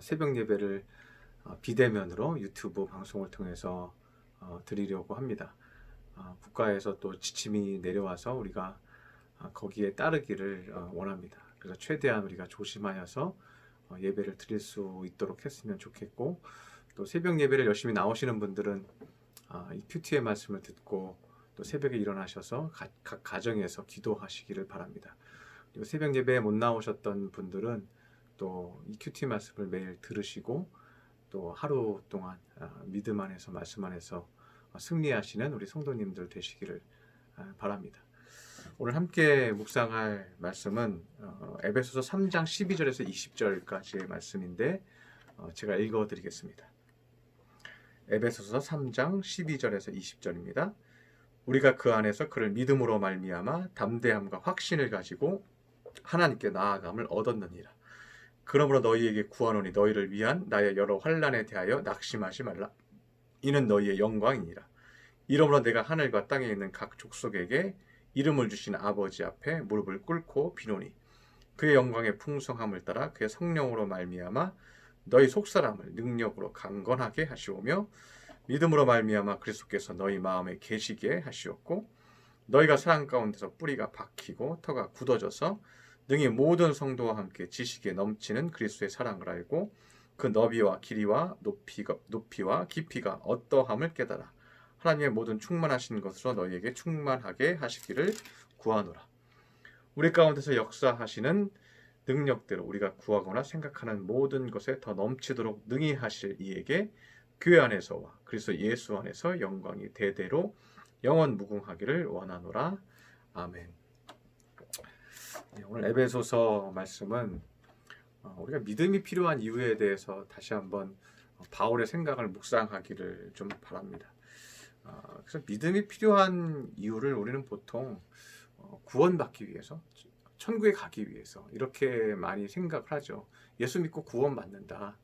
새벽 예배를 비대면으로 유튜브 방송을 통해서 드리려고 합니다. 국가에서 또 지침이 내려와서 우리가 거기에 따르기를 원합니다. 그래서 최대한 우리가 조심하여서 예배를 드릴 수 있도록 했으면 좋겠고, 또 새벽 예배를 열심히 나오시는 분들은 이 큐티의 말씀을 듣고 또 새벽에 일어나셔서 각 가정에서 기도하시기를 바랍니다. 그리고 새벽 예배에 못 나오셨던 분들은 또 이 큐티 말씀을 매일 들으시고 또 하루 동안 믿음 안에서 말씀 안에서 승리하시는 우리 성도님들 되시기를 바랍니다. 오늘 함께 묵상할 말씀은 에베소서 3장 12절에서 20절까지의 말씀인데 제가 읽어드리겠습니다. 에베소서 3장 12절에서 20절입니다. 우리가 그 안에서 그를 믿음으로 말미암아 담대함과 확신을 가지고 하나님께 나아감을 얻었느니라. 그러므로 너희에게 구하노니 너희를 위한 나의 여러 환난에 대하여 낙심하지 말라. 이는 너희의 영광이니라. 이러므로 내가 하늘과 땅에 있는 각 족속에게 이름을 주신 아버지 앞에 무릎을 꿇고 비노니 그의 영광의 풍성함을 따라 그의 성령으로 말미암아 너희 속사람을 능력으로 강건하게 하시오며 믿음으로 말미암아 그리스도께서 너희 마음에 계시게 하시었고 너희가 사랑 가운데서 뿌리가 박히고 터가 굳어져서 능히 모든 성도와 함께 지식에 넘치는 그리스도의 사랑을 알고 그 너비와 길이와 높이와 깊이가 어떠함을 깨달아 하나님의 모든 충만하신 것으로 너희에게 충만하게 하시기를 구하노라. 우리 가운데서 역사하시는 능력대로 우리가 구하거나 생각하는 모든 것에 더 넘치도록 능히 하실 이에게 교회 안에서와 그리스도 예수 안에서 영광이 대대로 영원 무궁하기를 원하노라. 아멘. 오늘 에베소서 말씀은 우리가 믿음이 필요한 이유에 대해서 다시 한번 바울의 생각을 묵상하기를 좀 바랍니다. 그래서 믿음이 필요한 이유를 우리는 보통 구원받기 위해서, 천국에 가기 위해서 이렇게 많이 생각을 하죠. 예수 믿고 구원받는다,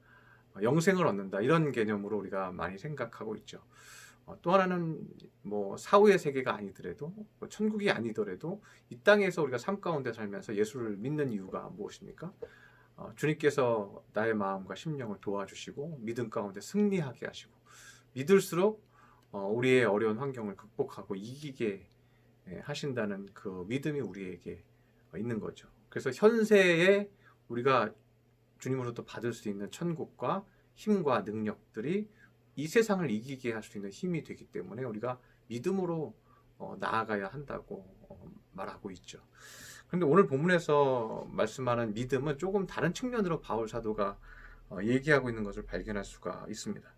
영생을 얻는다, 이런 개념으로 우리가 많이 생각하고 있죠. 또 하나는 뭐 사후의 세계가 아니더라도 천국이 아니더라도 이 땅에서 우리가 삶 가운데 살면서 예수를 믿는 이유가 무엇입니까? 주님께서 나의 마음과 심령을 도와주시고 믿음 가운데 승리하게 하시고 믿을수록 우리의 어려운 환경을 극복하고 이기게 하신다는 그 믿음이 우리에게 있는 거죠. 그래서 현세에 우리가 주님으로부터 받을 수 있는 천국과 힘과 능력들이 이 세상을 이기게 할 수 있는 힘이 되기 때문에 우리가 믿음으로 나아가야 한다고 말하고 있죠. 그런데 오늘 본문에서 말씀하는 믿음은 조금 다른 측면으로 바울 사도가 얘기하고 있는 것을 발견할 수가 있습니다.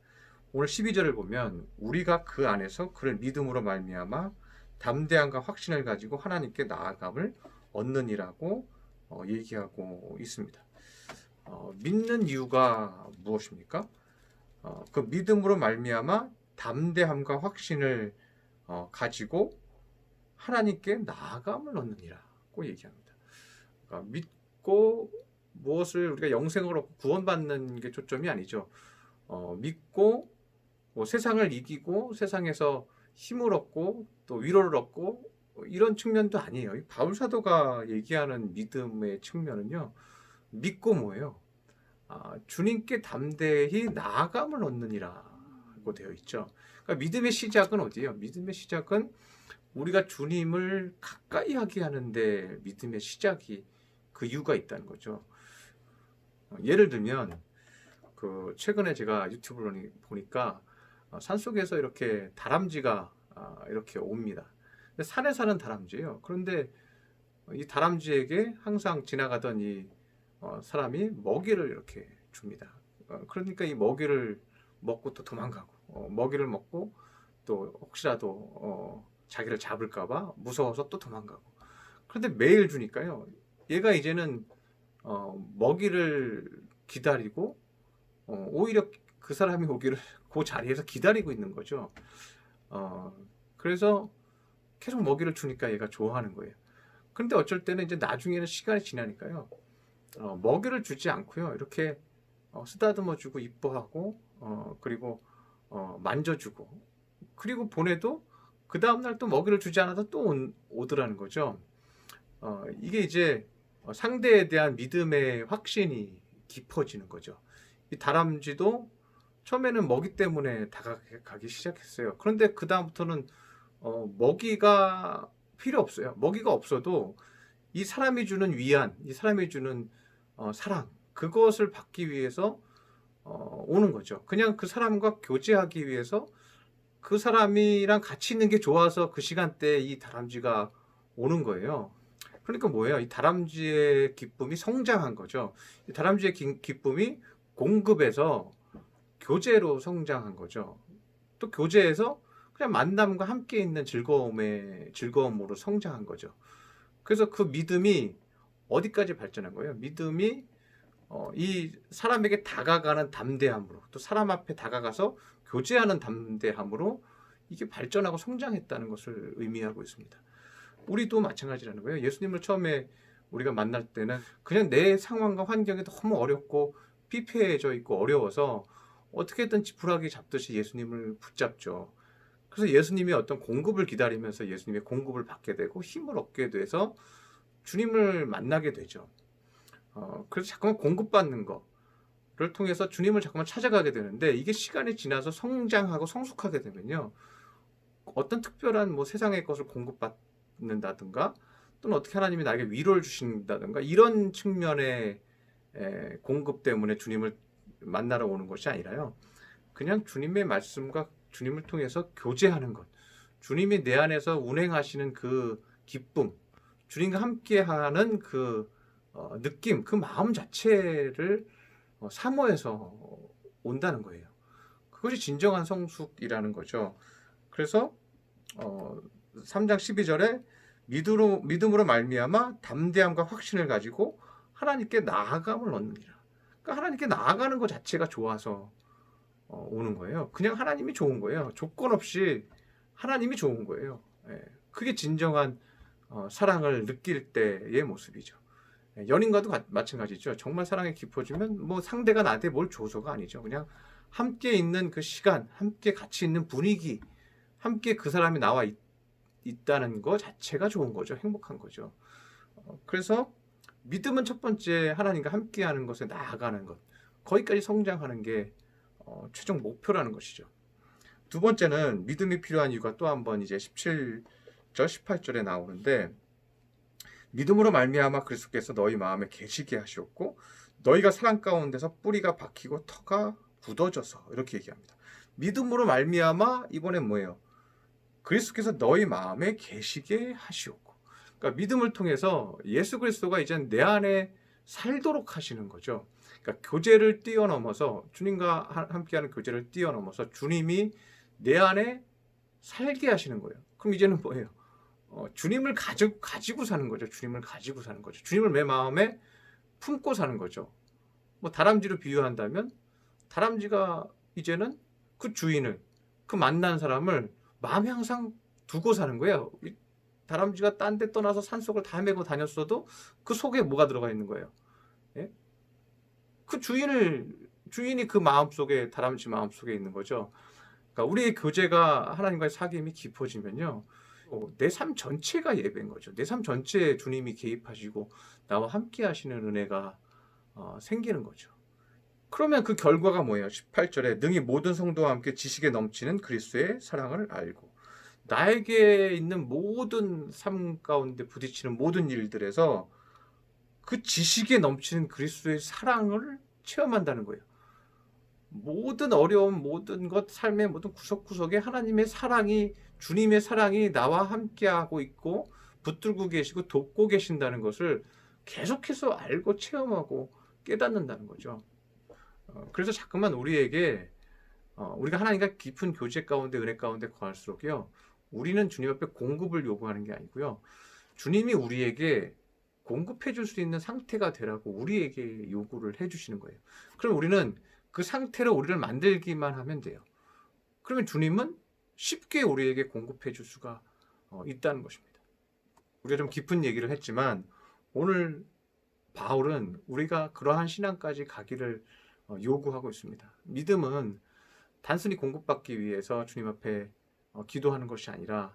오늘 12절을 보면 우리가 그 안에서 그를 믿음으로 말미암아 담대함과 확신을 가지고 하나님께 나아감을 얻느니라고 얘기하고 있습니다. 믿는 이유가 무엇입니까? 그 믿음으로 말미암아 담대함과 확신을 가지고 하나님께 나아감을 얻느니라고 얘기합니다. 그러니까 믿고 무엇을 우리가 영생을 얻고 구원받는 게 초점이 아니죠. 믿고 세상을 이기고 세상에서 힘을 얻고 또 위로를 얻고 이런 측면도 아니에요. 바울 사도가 얘기하는 믿음의 측면은요, 믿고 뭐예요? 주님께 담대히 나아감을 얻느니라고 되어 있죠. 그러니까 믿음의 시작은 어디예요? 믿음의 시작은 우리가 주님을 가까이 하게 하는데 믿음의 시작이 그 이유가 있다는 거죠. 예를 들면 최근에 제가 유튜브를 보니까 산속에서 이렇게 다람쥐가 이렇게 옵니다. 산에 사는 다람쥐예요. 그런데 이 다람쥐에게 항상 지나가던 이 사람이 먹이를 이렇게 줍니다. 그러니까 이 먹이를 먹고 또 도망가고 먹이를 먹고 또 혹시라도 자기를 잡을까봐 무서워서 또 도망가고. 그런데 매일 주니까요, 얘가 이제는 먹이를 기다리고 오히려 그 사람이 오기를 그 자리에서 기다리고 있는 거죠. 그래서 계속 먹이를 주니까 얘가 좋아하는 거예요. 그런데 어쩔 때는 이제 나중에는 시간이 지나니까요, 먹이를 주지 않고요, 이렇게 쓰다듬어주고 이뻐하고 그리고 만져주고 그리고 보내도 그 다음날 또 먹이를 주지 않아도 또 오더라는 거죠. 이게 이제 상대에 대한 믿음의 확신이 깊어지는 거죠. 이 다람쥐도 처음에는 먹이 때문에 다가가기 시작했어요. 그런데 그 다음부터는 먹이가 필요 없어요. 먹이가 없어도 이 사람이 주는 위안, 이 사람이 주는 사랑, 그것을 받기 위해서 오는 거죠. 그냥 그 사람과 교제하기 위해서 그 사람이랑 같이 있는 게 좋아서 그 시간대에 이 다람쥐가 오는 거예요. 그러니까 뭐예요? 이 다람쥐의 기쁨이 성장한 거죠. 이 다람쥐의 기쁨이 공급에서 교제로 성장한 거죠. 또 교제에서 그냥 만남과 함께 있는 즐거움으로 성장한 거죠. 그래서 그 믿음이 어디까지 발전한 거예요? 믿음이 이 사람에게 다가가는 담대함으로, 또 사람 앞에 다가가서 교제하는 담대함으로 이게 발전하고 성장했다는 것을 의미하고 있습니다. 우리도 마찬가지라는 거예요. 예수님을 처음에 우리가 만날 때는 그냥 내 상황과 환경이 너무 어렵고 피폐해져 있고 어려워서 어떻게든 지푸라기 잡듯이 예수님을 붙잡죠. 그래서 예수님의 어떤 공급을 기다리면서 예수님의 공급을 받게 되고 힘을 얻게 돼서 주님을 만나게 되죠. 그래서 자꾸만 공급받는 거를 통해서 주님을 자꾸만 찾아가게 되는데, 이게 시간이 지나서 성장하고 성숙하게 되면요, 어떤 특별한 뭐 세상의 것을 공급받는다든가 또는 어떻게 하나님이 나에게 위로를 주신다든가 이런 측면의 공급 때문에 주님을 만나러 오는 것이 아니라요, 그냥 주님의 말씀과 주님을 통해서 교제하는 것, 주님이 내 안에서 운행하시는 그 기쁨, 주님과 함께하는 그 느낌, 그 마음 자체를 사모해서 온다는 거예요. 그것이 진정한 성숙이라는 거죠. 그래서 3장 12절에 믿음으로 말미암아 담대함과 확신을 가지고 하나님께 나아감을 얻느니라. 그러니까 하나님께 나아가는 것 자체가 좋아서 오는 거예요. 그냥 하나님이 좋은 거예요. 조건 없이 하나님이 좋은 거예요. 그게 진정한 사랑을 느낄 때의 모습이죠. 연인과도 마찬가지죠. 정말 사랑이 깊어지면 뭐 상대가 나한테 뭘 줘서가 아니죠. 그냥 함께 있는 그 시간, 함께 같이 있는 분위기, 함께 그 사람이 나와 있다는 것 자체가 좋은 거죠. 행복한 거죠. 그래서 믿음은 첫 번째 하나님과 함께하는 것에 나아가는 것, 거기까지 성장하는 게 최종 목표라는 것이죠. 두 번째는 믿음이 필요한 이유가 또 한 번 이제 17절, 18절에 나오는데, 믿음으로 말미암아 그리스도께서 너희 마음에 계시게 하시었고 너희가 사랑 가운데서 뿌리가 박히고 터가 굳어져서, 이렇게 얘기합니다. 믿음으로 말미암아, 이번엔 뭐예요? 그리스도께서 너희 마음에 계시게 하시었고, 그러니까 믿음을 통해서 예수 그리스도가 이제 내 안에 살도록 하시는 거죠. 그러니까 교제를 뛰어넘어서, 주님과 함께하는 교제를 뛰어넘어서 주님이 내 안에 살게 하시는 거예요. 그럼 이제는 뭐예요? 주님을 가지고 사는 거죠. 주님을 가지고 사는 거죠. 주님을 내 마음에 품고 사는 거죠. 뭐 다람쥐로 비유한다면, 다람쥐가 이제는 그 주인을, 그 만난 사람을 마음에 항상 두고 사는 거예요. 다람쥐가 딴 데 떠나서 산속을 다 헤매고 다녔어도 그 속에 뭐가 들어가 있는 거예요? 예? 그 주인이 그 마음속에, 다람쥐 마음속에 있는 거죠. 그러니까 우리의 교제가 하나님과의 사귐이 깊어지면요, 내 삶 전체가 예배인 거죠. 내 삶 전체에 주님이 개입하시고 나와 함께 하시는 은혜가 생기는 거죠. 그러면 그 결과가 뭐예요? 18절에 능히 모든 성도와 함께 지식에 넘치는 그리스도의 사랑을 알고, 나에게 있는 모든 삶 가운데 부딪히는 모든 일들에서 그 지식에 넘치는 그리스도의 사랑을 체험한다는 거예요. 모든 어려움, 모든 것, 삶의 모든 구석구석에 하나님의 사랑이, 주님의 사랑이 나와 함께하고 있고 붙들고 계시고 돕고 계신다는 것을 계속해서 알고 체험하고 깨닫는다는 거죠. 그래서 자꾸만 우리에게 우리가 하나님과 깊은 교제 가운데, 은혜 가운데 거할수록요, 우리는 주님 앞에 공급을 요구하는 게 아니고요, 주님이 우리에게 공급해 줄 수 있는 상태가 되라고 우리에게 요구를 해 주시는 거예요. 그럼 우리는 그 상태로 우리를 만들기만 하면 돼요. 그러면 주님은 쉽게 우리에게 공급해 줄 수가 있다는 것입니다. 우리가 좀 깊은 얘기를 했지만 오늘 바울은 우리가 그러한 신앙까지 가기를 요구하고 있습니다. 믿음은 단순히 공급받기 위해서 주님 앞에 기도하는 것이 아니라,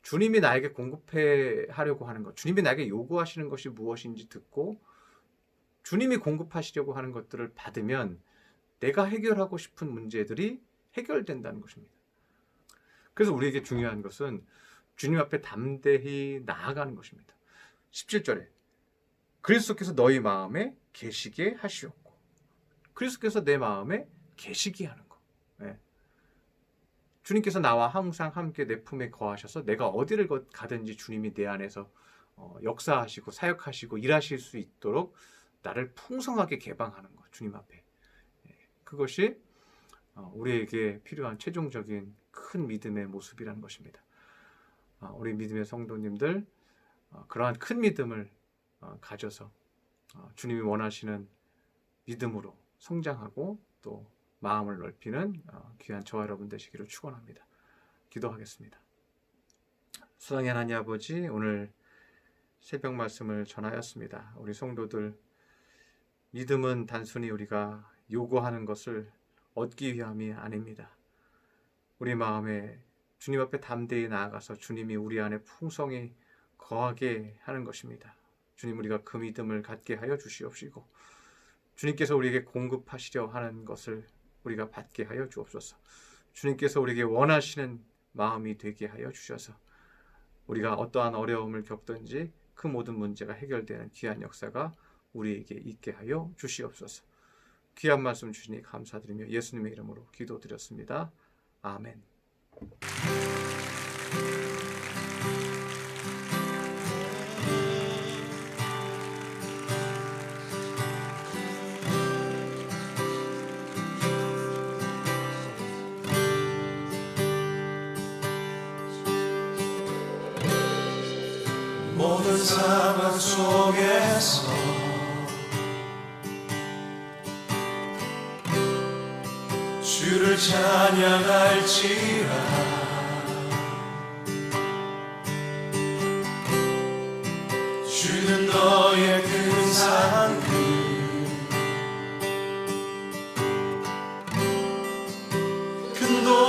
주님이 나에게 공급해 하려고 하는 것, 주님이 나에게 요구하시는 것이 무엇인지 듣고 주님이 공급하시려고 하는 것들을 받으면 내가 해결하고 싶은 문제들이 해결된다는 것입니다. 그래서 우리에게 중요한 것은 주님 앞에 담대히 나아가는 것입니다. 17절에 그리스도께서 너희 마음에 계시게 하시옵고, 그리스도께서 내 마음에 계시게 하는 것. 네. 주님께서 나와 항상 함께 내 품에 거하셔서 내가 어디를 가든지 주님이 내 안에서 역사하시고 사역하시고 일하실 수 있도록 나를 풍성하게 개방하는 것, 주님 앞에. 그것이 우리에게 필요한 최종적인 큰 믿음의 모습이라는 것입니다. 우리 믿음의 성도님들, 그러한 큰 믿음을 가져서 주님이 원하시는 믿음으로 성장하고 또 마음을 넓히는 귀한 저와 여러분 되시기를 축원합니다. 기도하겠습니다. 수상의 하나님 아버지, 오늘 새벽 말씀을 전하였습니다. 우리 성도들, 믿음은 단순히 우리가 요구하는 것을 얻기 위함이 아닙니다. 우리 마음에 주님 앞에 담대히 나아가서 주님이 우리 안에 풍성히 거하게 하는 것입니다. 주님, 우리가 그 믿음을 갖게 하여 주시옵시고, 주님께서 우리에게 공급하시려 하는 것을 우리가 받게 하여 주옵소서. 주님께서 우리에게 원하시는 마음이 되게 하여 주셔서 우리가 어떠한 어려움을 겪든지 그 모든 문제가 해결되는 귀한 역사가 우리에게 있게 하여 주시옵소서. 귀한 말씀 주시니 감사드리며 예수님의 이름으로 기도드렸습니다. 아멘. 모든 상황 속에서 주를 찬양할지라. 주는 너의 큰 사랑